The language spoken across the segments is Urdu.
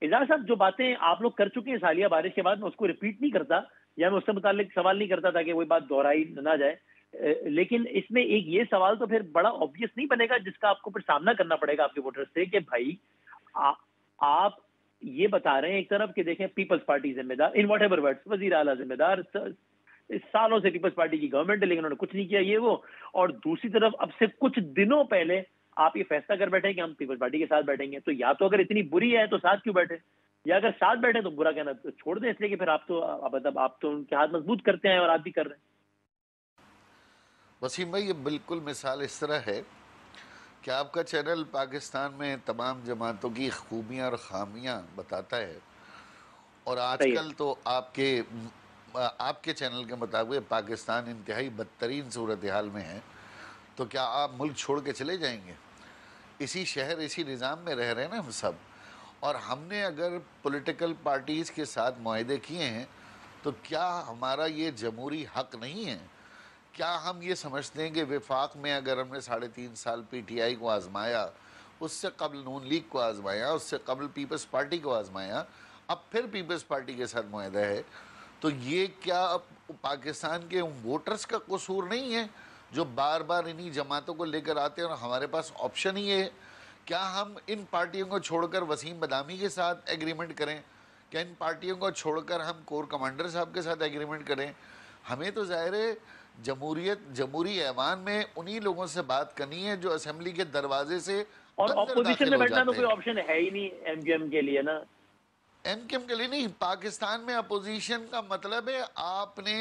اعجاز صاحب جو باتیں آپ لوگ کر چکے ہیں سالیہ بارش کے بعد، میں اس کو ریپیٹ نہیں کرتا یا میں اس سے متعلق سوال نہیں کرتا تاکہ وہی بات دہرائی نہ جائے، لیکن اس میں ایک یہ سوال تو پھر بڑا آبویس نہیں بنے گا جس کا آپ کو پھر سامنا کرنا پڑے گا آپ کے ووٹر سے، کہ بھائی آپ یہ بتا رہے ہیں ایک طرف کہ دیکھیں پیپلز پارٹی ذمہ دار ان واٹ ایور ورڈز، وزیر اعلیٰ ذمہ دار، سالوں سے پیپلز پارٹی کی گورنمنٹ ہے لیکن انہوں نے کچھ نہیں کیا یہ وہ، اور دوسری طرف اب سے کچھ دنوں پہلے آپ یہ فیصلہ کر بیٹھے کہ ہم پیپلز پارٹی کے ساتھ بیٹھیں گے، تو یا تو اگر اتنی بری ہے تو ساتھ کیوں بیٹھے، یا اگر ساتھ بیٹھے تو برا کہنا تو چھوڑ دیں، اس لیے کہ پھر آپ تو ان کے ہاتھ مضبوط کرتے ہیں اور آپ بھی کر رہے ہیں۔ وسیم بھائی، یہ بالکل مثال اس طرح ہے کہ آپ کا چینل پاکستان میں تمام جماعتوں کی خوبیاں اور خامیاں بتاتا ہے، اور آج صحیح ہے۔ کل تو آپ کے چینل کے مطابق پاکستان انتہائی بدترین صورتحال میں ہے، تو کیا آپ ملک چھوڑ کے چلے جائیں گے؟ اسی شہر اسی نظام میں رہ رہے ہیں نا ہم سب، اور ہم نے اگر پولیٹیکل پارٹیز کے ساتھ معاہدے کیے ہیں تو کیا ہمارا یہ جمہوری حق نہیں ہے؟ کیا ہم یہ سمجھتے ہیں کہ وفاق میں اگر ہم نے 3.5 سال پی ٹی آئی کو آزمایا، اس سے قبل نون لیگ کو آزمایا، اس سے قبل پیپلز پارٹی کو آزمایا، اب پھر پیپلز پارٹی کے ساتھ معاہدہ ہے، تو یہ کیا پاکستان کے ووٹرز کا قصور نہیں ہے جو بار بار انہی جماعتوں کو لے کر آتے ہیں اور ہمارے پاس آپشن ہی ہے؟ کیا ہم ان پارٹیوں کو چھوڑ کر وسیم بادامی کے ساتھ ایگریمنٹ کریں؟ کیا ان پارٹیوں کو چھوڑ کر ہم کور کمانڈر صاحب کے ساتھ ایگریمنٹ کریں؟ ہمیں تو ظاہر ہے جمہوری ایوان میں انہی لوگوں سے بات کرنی ہے جو اسمبلی کے دروازے سے اور اندر اپوزیشن داخل میں ہو بیٹھنا تو جاتے کوئی ہیں۔ آپشن ہے ہی نہیں ایم کیو ایم کے لیے نا۔ ایم کیو ایم کے لیے نہیں، پاکستان میں اپوزیشن کا مطلب ہے آپ نے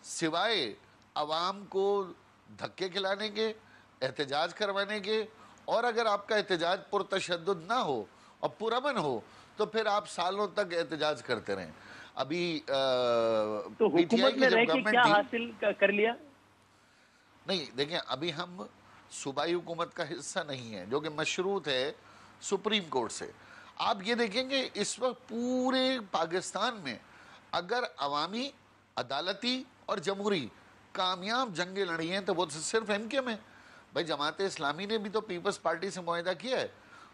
سوائے عوام کو دھکے کھلانے کے، احتجاج کروانے کے، اور اگر آپ کا احتجاج پرتشدد نہ ہو اور پرامن ہو تو پھر آپ سالوں تک احتجاج کرتے رہیں۔ ابھی تو پی ٹی آئی حکومت کی میں جب رہ کے گورنمنٹ کیا تھی، حاصل کر لیا؟ نہیں دیکھیں، ابھی ہم صوبائی حکومت کا حصہ نہیں ہے جو کہ مشروط ہے سپریم کورٹ سے۔ آپ یہ دیکھیں کہ اس وقت پورے پاکستان میں اگر عوامی، عدالتی اور جمہوری کامیاب جنگیں لڑی ہیں تو وہ صرف ایم کیو ایم ہے۔ بھائی جماعت اسلامی نے بھی تو پیپلز پارٹی سے معاہدہ کیا ہے،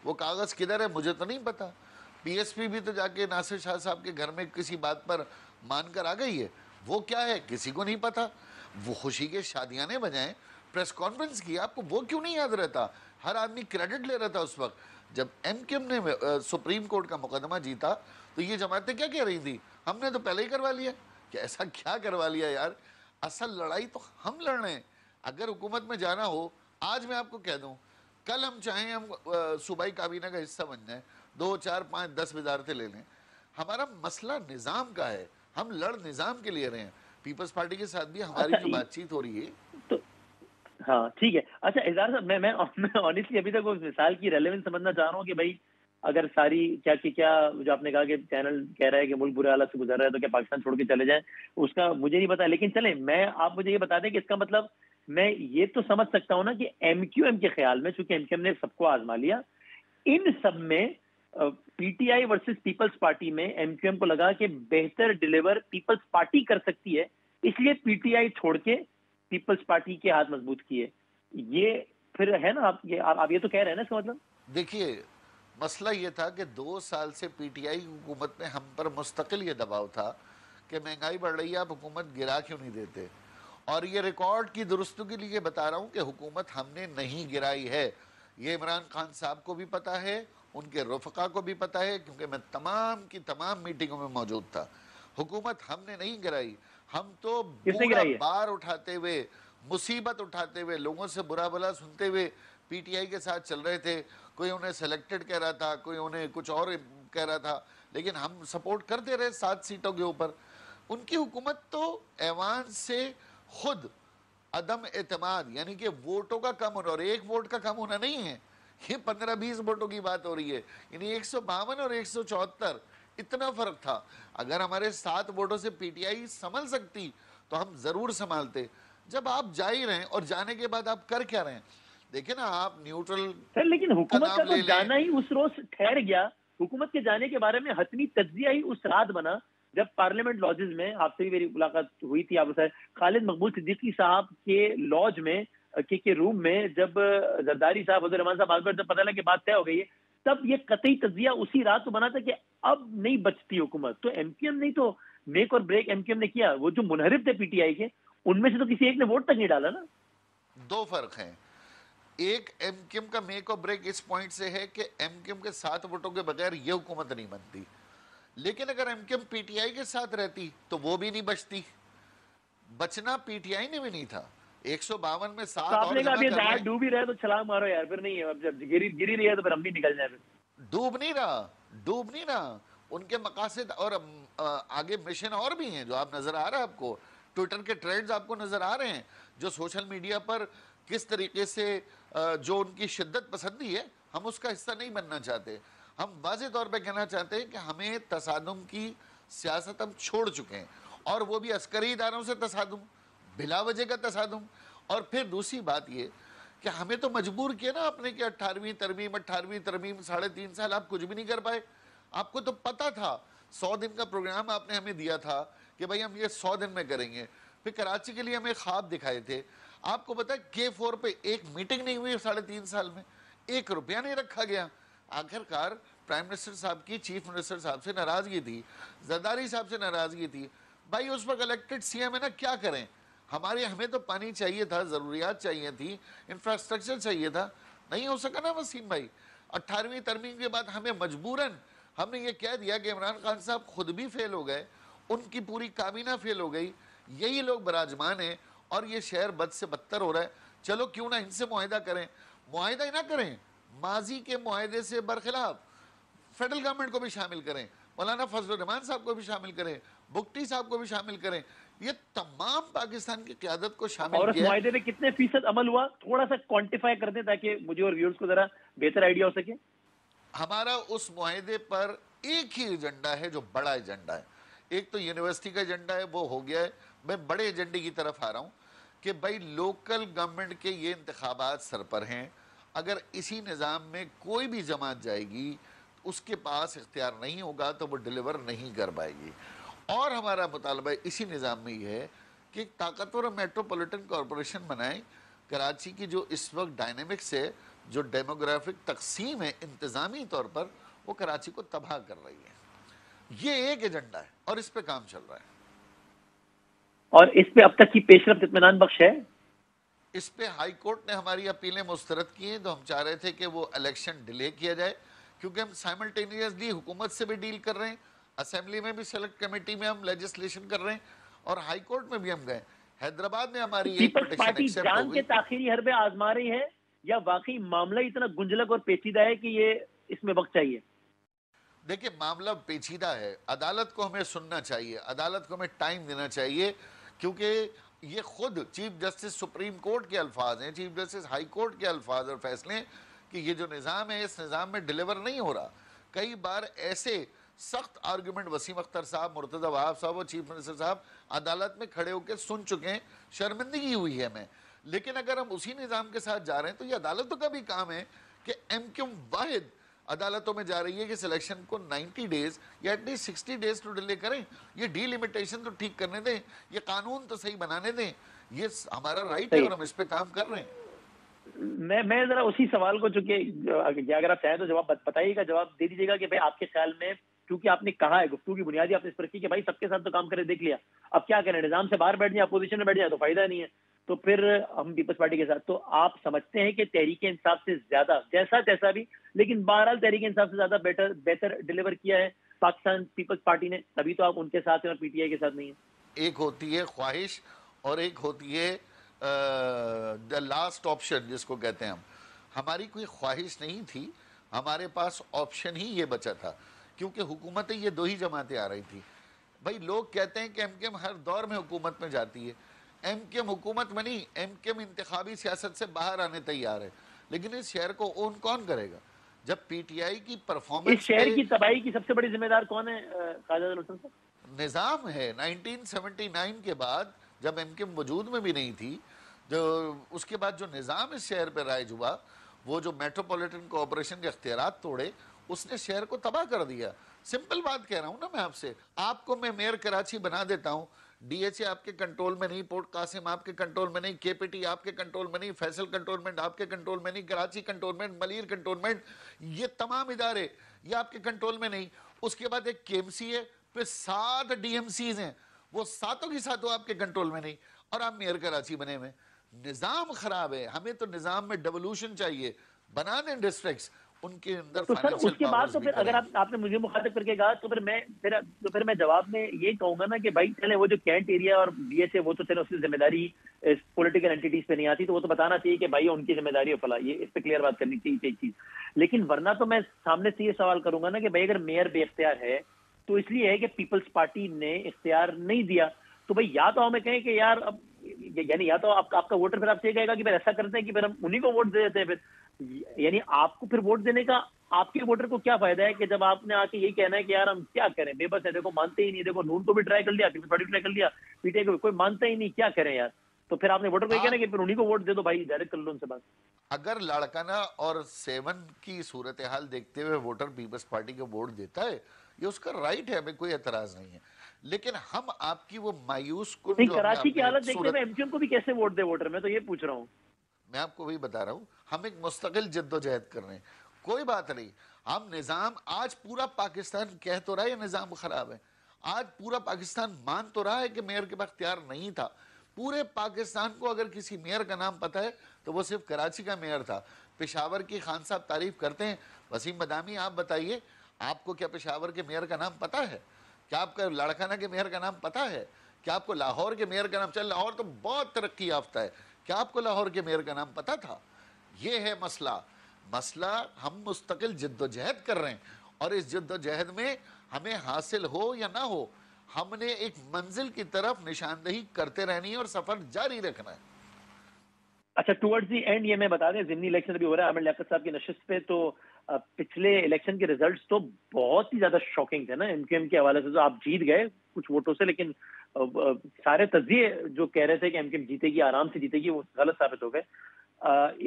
وہ کاغذ کدھر ہے مجھے تو نہیں پتا۔ پی ایس پی بھی تو جا کے ناصر شاہ صاحب کے گھر میں کسی بات پر مان کر آ گئی ہے، وہ کیا ہے کسی کو نہیں پتا۔ وہ خوشی کے شادیانے بجائیں پریس کانفرنس کی، آپ کو وہ کیوں نہیں یاد رہتا؟ ہر آدمی کریڈٹ لے رہا تھا اس وقت جب ایم کیو ایم نے سپریم کورٹ کا مقدمہ جیتا، تو یہ جماعتیں کیا کہہ رہی تھی؟ ہم نے تو پہلے ہی کروا لیا۔ کہ ایسا کیا کروا لیا یار؟ اصل لڑائی تو ہم لڑ رہے ہیں۔ اگر حکومت میں جانا ہو، آج میں آپ کو کہہ دوں، کل ہم چاہیں ہم صوبائی کابینہ کا حصہ بن جائیں، 2 4 5 10 وزارتیں لے لیں، ہمارا مسئلہ نظام کا ہے، ہم لڑ نظام کے لیے رہے ہیں۔ پیپلز پارٹی کے ساتھ بھی ہماری اچھا جو بات چیت ہو رہی ہے، تو ہاں ٹھیک ہے۔ اچھا اظہار صاحب، میں آنیسٹلی ابھی تک وہ مثال کی ریلیونس سمجھنا چاہ رہا ہوں کہ بھائی اگر ساری کیا جو آپ نے کہا کہ چینل کہہ رہا ہے کہ ملک برے حالات سے گزر رہا ہے تو کیا پاکستان چھوڑ کے چلے جائیں، اس کا مجھے نہیں پتا، لیکن چلیں آپ مجھے یہ بتا دیں کہ اس کا مطلب میں یہ تو سمجھ سکتا ہوں نا کہ ایم کیو ایم کے خیال میں، چونکہ ایم کیو ایم نے سب کو آزما لیا، ان سب میں P T I versus peoples party میں ایم کیو ایم کو لگا کہ بہتر ڈیلیور پیپلز پارٹی کر سکتی ہے، اس لیے پی ٹی آئی چھوڑ کے پیپلز پارٹی کے ہاتھ مضبوط کیے۔ یہ پھر ہے نا، آپ یہ تو کہہ رہے ہیں نا اس کا مطلب؟ دیکھیے مسئلہ یہ تھا کہ 2 سال سے پی ٹی آئی حکومت میں ہم پر مستقل یہ دباؤ تھا کہ مہنگائی بڑھ رہی ہے، آپ حکومت گرا کیوں نہیں دیتے؟ اور یہ ریکارڈ کی درستوں کے لیے بتا رہا ہوں کہ حکومت ہم نے نہیں گرائی ہے، یہ عمران خان صاحب کو بھی پتا ہے، ان کے رفقا کو بھی پتا ہے، کیونکہ میں تمام کی تمام میٹنگوں میں موجود تھا۔ حکومت ہم نے نہیں گرائی، ہم تو کس نے پورا گرائی ہے؟ بار اٹھاتے ہوئے، مصیبت اٹھاتے ہوئے، لوگوں سے برا بھلا سنتے ہوئے پی ٹی آئی کے ساتھ چل رہے تھے۔ کوئی انہیں سلیکٹڈ کہہ رہا تھا، کوئی انہیں کچھ اور کہہ رہا تھا، لیکن ہم سپورٹ کرتے رہے 7 سیٹوں کے اوپر۔ ان کی حکومت تو ایوان سے خود عدم اعتماد، یعنی کہ ووٹوں کا کم ہونا، اور 1 ووٹ کا کم ہونا نہیں ہے، یہ 15-20 ووٹوں کی بات ہو رہی ہے، یعنی 152 اور 174 اتنا فرق تھا۔ اگر ہمارے 7 ووٹوں سے پی ٹی آئی سنبھل سکتی تو ہم ضرور سنبھالتے۔ جب آپ جا ہی رہے ہیں اور جانے کے بعد آپ کر کیا رہے ہیں؟ دیکھیں نا، آپ نیوٹرل سر لیکن کا حکومت کا نام تو لے لیں۔ جانا ہی اس روز ٹھہر گیا، حکومت کے جانے کے بارے میں حتمی تجزیہ ہی اس رات بنا جب پارلیمنٹ لاجز میں، آپ سے بھی میری ملاقات ہوئی تھی، آپ خالد مقبول صدیقی صاحب کے لاج میں کے روم میں، جب زرداری صاحب، حضور رحمان صاحب، جب پتہ لگا کہ بات طے ہو گئی ہے، تب یہ قطعی تجزیہ اسی رات تو بنا تھا کہ اب نہیں بچتی حکومت. تو ایم کیو ایم نہیں تو میک اور بریک ایم کیو ایم نے کیا. وہ جو منحرف تھے پی ٹی آئی کے, ان میں سے تو کسی ایک نے ووٹ تک نہیں ڈالا نا. دو فرق ہیں. ایک ایم کیو ایم کا میک اور بریک اس پوائنٹ سے ہے کہ ایم کیو ایم کے 7 ووٹوں کے بغیر یہ حکومت نہیں بنتی, لیکن اگر M Q M P T I کے ساتھ رہتی تو وہ بھی نہیں بچتی. بچنا پی ٹی آئی نے بھی نہیں تھا. 152 میں 7 آپ اور نے کہا جمع ابھی کر دہاڑ لیں. ڈوب ہی رہے تو چھلانگ مارو یار, پھر نہیں ہے, اب جب گری رہی ہے تو پھر ہم بھی نکل جائیں. پھر ڈوب نہیں رہا. ان کے مقاصد اور آگے مشن اور بھی ہیں جو آپ نظر آ رہا ہے آپ کو. ٹویٹر کے ٹرینڈز آپ کو نظر آ رہے ہیں, جو سوشل میڈیا پر کس طریقے سے جو ان کی شدت پسندی ہے, ہم اس کا حصہ نہیں بننا چاہتے. ہم واضح طور پہ کہنا چاہتے ہیں کہ ہمیں تصادم کی سیاست ہم چھوڑ چکے ہیں, اور وہ بھی عسکری اداروں سے تصادم, بلا وجہ کا تصادم. اور پھر دوسری بات یہ کہ ہمیں تو مجبور کیا نا آپ نے کہ 18ویں ترمیم 3.5 سال آپ کچھ بھی نہیں کر پائے. آپ کو تو پتا تھا, 100 دن کا پروگرام آپ نے ہمیں دیا تھا کہ بھائی ہم یہ 100 دن میں کریں گے. پھر کراچی کے لیے ہمیں خواب دکھائے تھے. آپ کو پتا ہے K4 پہ ایک میٹنگ نہیں ہوئی 3.5 سال میں, 1 روپیہ نہیں رکھا گیا. آخرکار پرائم منسٹر صاحب کی چیف منسٹر صاحب سے ناراضگی تھی, زرداری صاحب سے ناراضگی تھی. بھائی اس وقت الیکٹڈ سی ایم ہے نا, کیا کریں؟ ہمیں تو پانی چاہیے تھا, ضروریات چاہیے تھی, انفراسٹرکچر چاہیے تھا. نہیں ہو سکا نا وسیم بھائی. 18ویں ترمیم کے بعد ہمیں مجبوراً ہم نے یہ کہہ دیا کہ عمران خان صاحب خود بھی فیل ہو گئے, ان کی پوری کابینہ فیل ہو گئی, یہی لوگ براجمان ہیں اور یہ شہر بد سے بدتر ہو رہا ہے. چلو کیوں نہ ان سے معاہدہ کریں. معاہدہ ہی نہ کریں, ماضی کے معاہدے سے برخلاف فیڈرل گورنمنٹ کو بھی شامل کریں, مولانا فضل الرحمان صاحب کو بھی شامل کریں, بگٹی صاحب کو بھی شامل کریں. یہ تمام پاکستان کی قیادت کو شامل اور اس کیا ہے. معاہدے پہ کتنے فیصد عمل ہوا, تھوڑا سا کوانٹیفائی کر دیں تاکہ مجھے اور ویورز کو ذرا بہتر آئیڈیا ہو سکے. ہمارا اس معاہدے پر ایک ہی ایجنڈا ہے جو بڑا ایجنڈا ہے. ایک تو یونیورسٹی کا ایجنڈا ہے, وہ ہو گیا ہے. میں بڑے ایجنڈے کی طرف آ رہا ہوں کہ بھائی لوکل گورنمنٹ کے یہ انتخابات سر پر ہیں. اگر اسی نظام میں کوئی بھی جماعت جائے گی, اس کے پاس اختیار نہیں ہوگا تو وہ ڈیلیور نہیں کر پائے گی. اور ہمارا مطالبہ اسی نظام میں یہ ہے کہ ایک طاقتور میٹروپولیٹن کارپوریشن بنائیں. کراچی کی جو اس وقت ڈائنامکس ہے, جو ڈیموگرافک تقسیم ہے انتظامی طور پر, وہ کراچی کو تباہ کر رہی ہے. یہ ایک ایجنڈا ہے اور اس پہ کام چل رہا ہے. اور اس پہ اب تک کی پیش رفت اطمینان بخش ہے. اس پہ ہائی کورٹ نے ہماری اپیلیں مسترد کی ہیں, تو ہم چاہ رہے تھے کہ وہ الیکشن ڈیلے کیا جائے, کیونکہ ہم سائملٹینیسلی حکومت سے بھی ڈیل کر رہے ہیں, اسمبلی میں بھی سلیکٹ کمیٹی میں ہم لیجسلیشن کر رہے ہیں, اور ہائی کورٹ میں بھی ہم گئے. حیدرآباد میں ہماری ایک پیپلز پٹیشن پارٹی ایکسیپٹ جان ہو کے گئی. تاخیری حربے آزما رہی ہے, یا واقعی معاملہ اتنا گنجلک اور پیچیدہ ہے کہ یہ اس میں وقت چاہیے؟ دیکھیں معاملہ پیچیدہ ہے, عدالت کو ہمیں سننا چاہیے, عدالت کو ہمیں ٹائم دینا چاہیے, کیونکہ یہ خود چیف جسٹس سپریم کورٹ کے الفاظ ہیں, چیف جسٹس ہائی کورٹ کے الفاظ اور فیصلے ہیں کہ یہ جو نظام ہے اس نظام میں ڈیلیور نہیں ہو رہا. کئی بار ایسے سخت آرگومنٹ وسیم اختر صاحب, مرتضی وہاب صاحب اور چیف منسٹر صاحب عدالت میں کھڑے ہو کے سن چکے ہیں, شرمندگی ہوئی ہے ہمیں. لیکن اگر ہم اسی نظام کے ساتھ جا رہے ہیں تو یہ عدالتوں کا بھی کام ہے کہ ایم کیو ایم واحد عدالتوں میں جا رہی ہے کہ سلیکشن کو 90 ڈیز یا at least 60 days to delay کریں. یہ ڈی لیمیٹیشن تو ٹھیک کرنے دیں, یہ قانون تو صحیح بنانے دیں. یہ ہمارا رائٹ ہے اور ہم اس پہ کام کر رہے ہیں. میں ذرا اسی سوال کو, چونکہ اگر آپ چاہیں تو جواب بتائیے گا, جواب دے دیجیے گا کہ بھائی آپ کے خیال میں, کیونکہ آپ نے کہا ہے گفتگو کی بنیادی آپ نے اس پر کی کہ بھائی سب کے ساتھ تو کام کرے دیکھ لیا, اب کیا کریں, نظام سے باہر بیٹھ جائیں, اپوزیشن میں بیٹھ جائیں تو فائدہ نہیں ہے, تو پھر ہم پیپلز پارٹی کے ساتھ. تو آپ سمجھتے ہیں کہ تحریک انصاف سے زیادہ, جیسا بھی, لیکن بہرحال تحریک انصاف سے زیادہ بہتر ڈیلیور کیا ہے پاکستان پیپلز پارٹی نے, تبھی تو آپ ان کے ساتھ ہیں اور پی ٹی آئی کے ساتھ نہیں ہیں. ایک ہوتی ہے خواہش اور ایک ہوتی ہے دا لاسٹ آپشن جس کو کہتے ہیں ہم. ہماری کوئی خواہش نہیں تھی, ہمارے پاس آپشن ہی یہ بچا تھا, کیونکہ حکومتیں یہ دو ہی جماعتیں آ رہی تھی. بھائی لوگ کہتے ہیں کہ ایم کیو ایم ہر دور میں حکومت میں جاتی ہے. ایم کیو ایم حکومت میں نہیں, ایم کیو ایم انتخابی سیاست سے باہر آنے تیار ہے, لیکن اس شہر کو اون کون کرے گا جب پی ٹی آئی کی اس پرفارمنس شہر پہ کی تباہی کی سب سے بڑی ذمہ دار کون ہے قائد اعظم حسن صاحب؟ نظام ہے. 1979 کے بعد جب ایم کیو ایم وجود میں بھی نہیں تھی, جو اس کے بعد جو نظام اس شہر پہ رائج ہوا, وہ جو میٹروپولیٹن کوآپریشن کے اختیارات توڑے, اس نے شہر کو تباہ کر دیا. سمپل بات کہہ رہا ہوں نا میں آپ سے, آپ کو میں میئر کراچی بنا دیتا ہوں, ڈی ایچ اے آپ کے کنٹرول میں نہیں، پورٹ قاسم آپ کے کنٹرول میں نہیں، کے پی ٹی آپ کے کنٹرول میں نہیں، فیصل کنٹونمنٹ آپ کے کنٹرول میں نہیں، کراچی کنٹونمنٹ، ملیر کنٹونمنٹ، یہ تمام ادارے یہ آپ کے کنٹرول میں نہیں۔ اس کے بعد ایک کے ایم سی ہے، پھر 7 ڈی ایم سیز ہیں، وہ ساتوں کی ساتوں آپ کے کنٹرول میں نہیں، اور آپ میئر کراچی بنے ہوئے۔ نظام خراب ہے، ہمیں تو نظام میں ڈیولوشن چاہیے، بنا دیں ڈسٹرکٹس، ان کے اندر تو سر فائنینشیل اس کے بعد پاورز تو بھی پھر اگر کریں۔ آپ نے مجھے مخاطب کر کے کہا تو پھر میں جواب میں یہ کہوں گا نا کہ بھائی چلے وہ جو کینٹ ایریا اور بی ایچ اے وہ تو چلے اس کی ذمہ داری پولیٹیکل اینٹیز پہ نہیں آتی، تو وہ تو بتانا چاہیے کہ بھائی ان کی ذمہ داری ہے فلاں، یہ اس پہ کلیئر بات کرنی چاہیے ایک چیز۔ لیکن ورنہ تو میں سامنے سے یہ سوال کروں گا نا کہ بھائی اگر میئر بے اختیار ہے تو اس لیے ہے کہ پیپلز پارٹی نے اختیار نہیں دیا، تو بھائی یا تو ہمیں کہیں کہ یار اب یعنی یا تو آپ کا ووٹر پھر آپ سے یہ کہے گا کہ پھر ایسا کرتے ہیں کہ پھر ہم انہی کو ووٹ دے دیتے ہیں، پھر یعنی آپ کو پھر ووٹ دینے کا آپ کے ووٹر کو کیا فائدہ ہے کہ جب آپ نے آ کے یہی کہنا ہے کہ یار ہم کیا کریں، بے بس ہے، دیکھو مانتے ہی نہیں، دیکھو نون کو بھی ٹرائی کر لیا، پیپلز پارٹی ٹرائی کر لیا، پی ٹی آئی کو کوئی مانتا ہی نہیں، کیا کریں یار؟ تو پھر آپ نے ووٹر کو یہ کہنا کہ پھر انہی کو ووٹ دے دو بھائی، ڈائریکٹ کر لو ان سے بات۔ اگر لاڑکانہ اور 7 کی صورتحال دیکھتے ہوئے ووٹر پیپلز پارٹی کو ووٹ دیتا ہے، یہ اس کا رائٹ ہے، ہمیں کوئی اعتراض نہیں ہے، لیکن ہم آپ کی وہ مایوس کن نہیں، جو ہم نے کراچی کی اپنے حالت دیکھتے صورت، ہوئے ایم کیو ایم کو بھی کیسے ووٹ دے ووٹر، میں تو یہ پوچھ رہا ہوں۔ میں آپ کو وہی بتا رہا ہوں، ہم ایک مستقل جد و جہد کر رہے ہیں، کوئی بات نہیں، ہم نظام آج پورا پاکستان کہہ تو رہا ہے یہ نظام خراب ہے، آج پورا پاکستان مان تو رہا ہے کہ میئر کے پاس اختیار نہیں تھا، پورے پاکستان کو اگر کسی میئر کا نام پتہ ہے تو وہ صرف کراچی کا میئر تھا۔ پشاور کی خان صاحب تعریف کرتے ہیں، وسیم بدامی آپ بتائیے، آپ کو کیا پشاور کے میئر کا نام پتہ ہے؟ کیا آپ کو لاڑکانہ کے میئر کا نام پتہ ہے؟ کیا آپ کو لاہور کے میئر کا نام، چل لاہور تو بہت ترقی یافتہ ہے، کیا آپ کو لاہور کے میئر کا نام پتہ تھا؟ یہ ہے مسئلہ ہم مستقل جد و جہد کر رہے ہیں، اور اس جد و جہد میں ہمیں حاصل ہو یا نہ ہو، ہم نے ایک منزل کی طرف نشاندہی کرتے رہنی ہے اور سفر جاری رکھنا ہے۔ اچھا، ٹورڈز دی اینڈ یہ میں بتا دیں، ضمنی الیکشن ابھی ہو رہا ہے عامر لیاقت صاحب کی نشست پہ، تو پچھلے الیکشن کے ریزلٹس تو بہت ہی زیادہ شاکنگ تھے نا ایم کیو ایم کے حوالے سے، تو آپ جیت گئے کچھ ووٹوں سے، لیکن سارے تجزیے جو کہہ رہے تھے کہ ایم کیو ایم جیتے گی، آرام سے جیتے گی، وہ غلط ثابت ہو گئے۔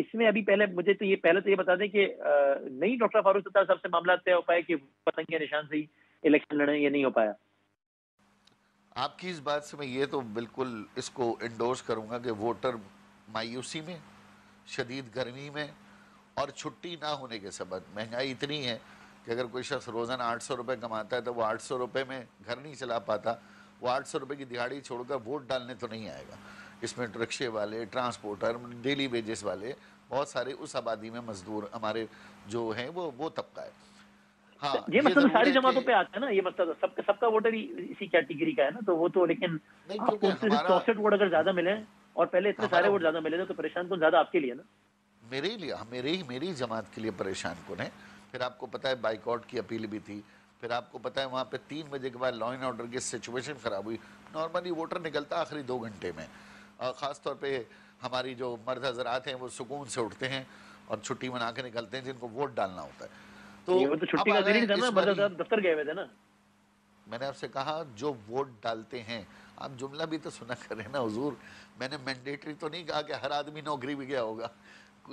اس میں ابھی مجھے تو یہ بتا دیں کہ نہیں ڈاکٹر فاروق ستار صاحب سے معاملات طے ہو پائے کہ پتنگ کے نشان سے ہی الیکشن لڑیں، یہ نہیں ہو پایا؟ آپ کی اس بات سے میں یہ تو بالکل اس کو انڈورس کروں گا کہ ووٹر مایوسی میں، شدید گرمی میں اور چھٹی نہ ہونے کے سبب، مہنگائی اتنی ہے کہ اگر کوئی شخص روزانہ 800 روپے کماتا ہے تو وہ 800 روپے میں گھر نہیں چلا پاتا، وہ 800 روپے کی دہاڑی چھوڑ کر ووٹ ڈالنے تو نہیں آئے گا۔ اس میں رکشے والے، ٹرانسپورٹر، ڈیلی ویجز والے، بہت سارے اس آبادی میں مزدور ہمارے جو ہیں وہ طبقہ ہے۔ ہاں یہ یہ مسئلہ ضرور ساری ہے کہ جماعتوں پہ آتا ہے نا، یہ مسئلہ سب کا ووٹر ہی اسی کیٹیگری کا ہے نا، تو وہ تو، لیکن نہیں، آپ کو کیونکہ ان سے صرف 64 ووٹ اگر زیادہ ملیں اور پہلے اتنے سارے ہمارا ووٹ زیادہ ملے تھے تو پریشان کون زیادہ آپ کے لیے نا؟ میری جماعت کے لیے پریشان کن ہے۔ پھر آپ کو پتہ ہے بائیکاٹ کی اپیل بھی تھی، پھر آپ کو پتہ ہے وہاں پہ 3 بجے کے بعد لا اینڈ آرڈر کی سچویشن خراب ہوئی، نارملی ووٹر نکلتا آخری 2 گھنٹے میں، اور خاص طور پہ ہماری جو مرد حضرات ہیں وہ سکون سے اٹھتے ہیں اور چھٹی منا کے نکلتے ہیں جن کو ووٹ ڈالنا ہوتا ہے۔ یہ وہ تو چھٹی اب کا آ دن گئے ہی نہیں تھا نا، اس مرد باری، صاحب دفتر گئے ہوئے تھے نا۔ میں نے آپ سے کہا جو ووٹ ڈالتے ہیں، آپ جملہ بھی تو سنا کریں نا حضور، میں نے مینڈیٹری تو نہیں کہا کہ ہر آدمی نوکری بھی گیا ہوگا،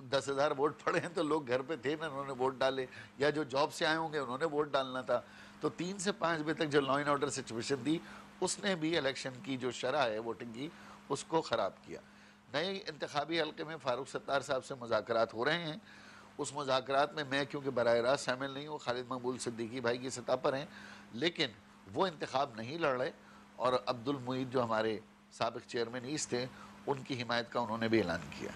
10,000 ووٹ پڑے ہیں تو لوگ گھر پہ تھے نا، انہوں نے ووٹ ڈالے، یا جو جاب سے آئے ہوں گے انہوں نے ووٹ ڈالنا تھا۔ تو 3 سے 5 بجے تک جو لا اینڈ آرڈر سچویشن تھی، اس نے بھی الیکشن کی جو شرح ہے ووٹنگ کی اس کو خراب کیا۔ نئے انتخابی حلقے میں فاروق ستار صاحب سے مذاکرات ہو رہے ہیں، اس مذاکرات میں میں کیونکہ براہ راست شامل نہیں ہوں، خالد مقبول صدیقی بھائی کی سطح پر ہیں، لیکن وہ انتخاب نہیں لڑ رہے، اور عبد المعید جو ہمارے سابق چیئرمین ایسٹ تھے ان کی حمایت کا انہوں نے بھی اعلان کیا۔